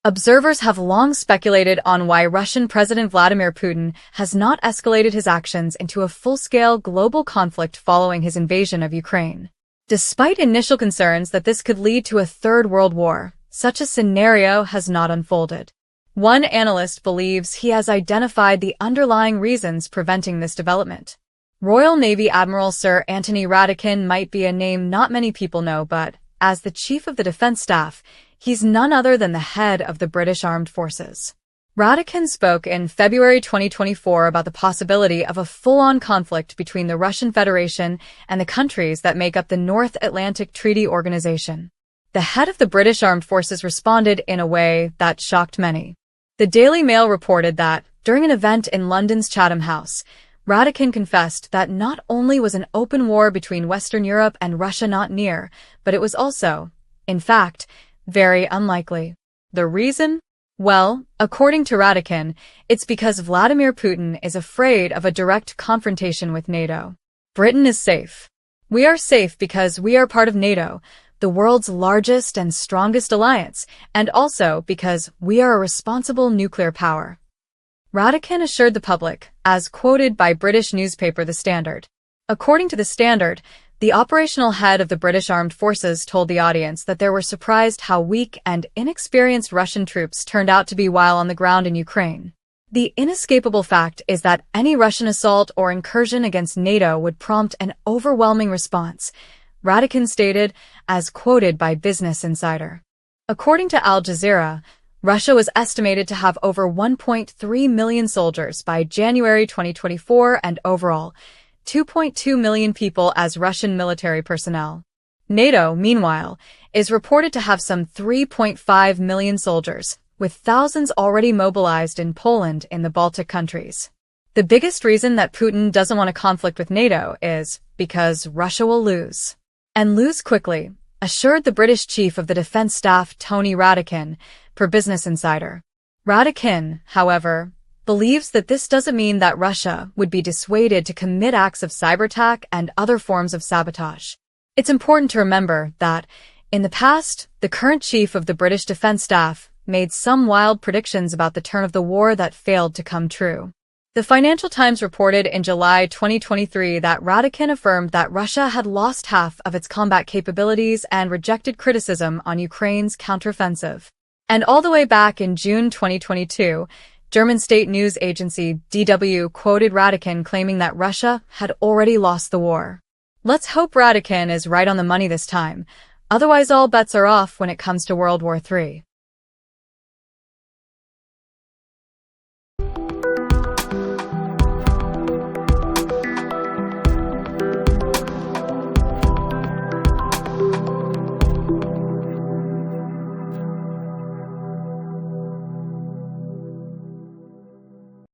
Observers have long speculated on why Russian President Vladimir Putin has not escalated his actions into a full-scale global conflict following his invasion of Ukraine. Despite initial concerns that this could lead to a third world war, such a scenario has not unfolded. One analyst believes he has identified the underlying reasons preventing this development. Royal Navy Admiral Sir Anthony Radakin might be a name not many people know, but as the Chief of the Defense Staff, he's none other than the head of the British Armed Forces. Radakin spoke in February 2024 about the possibility of a full-on conflict between the Russian Federation and the countries that make up the North Atlantic Treaty Organization. The head of the British Armed Forces responded in a way that shocked many. The Daily Mail reported that, during an event in London's Chatham House, Radakin confessed that not only was an open war between Western Europe and Russia not near, but it was also, in fact, very unlikely. The reason? Well, according to Radakin, it's because Vladimir Putin is afraid of a direct confrontation with NATO. Britain is safe. We are safe because we are part of NATO, the world's largest and strongest alliance, and also because we are a responsible nuclear power. Radakin assured the public, as quoted by British newspaper The Standard. According to The Standard, the operational head of the British Armed Forces told the audience that they were surprised how weak and inexperienced Russian troops turned out to be while on the ground in Ukraine. The inescapable fact is that any Russian assault or incursion against NATO would prompt an overwhelming response, Radakin stated, as quoted by Business Insider. According to Al Jazeera, Russia was estimated to have over 1.3 million soldiers by January 2024 and overall, 2.2 million people as Russian military personnel. NATO, meanwhile, is reported to have some 3.5 million soldiers, with thousands already mobilized in Poland and the Baltic countries. The biggest reason that Putin doesn't want a conflict with NATO is because Russia will lose. And lose quickly, assured the British Chief of the Defense Staff Tony Radakin, per Business Insider. Radakin, however, believes that this doesn't mean that Russia would be dissuaded to commit acts of cyberattack and other forms of sabotage. It's important to remember that, in the past, the current chief of the British Defense Staff made some wild predictions about the turn of the war that failed to come true. The Financial Times reported in July 2023 that Radakin affirmed that Russia had lost half of its combat capabilities and rejected criticism on Ukraine's counteroffensive. And all the way back in June 2022, German state news agency DW quoted Radakin claiming that Russia had already lost the war. Let's hope Radakin is right on the money this time, otherwise all bets are off when it comes to World War III.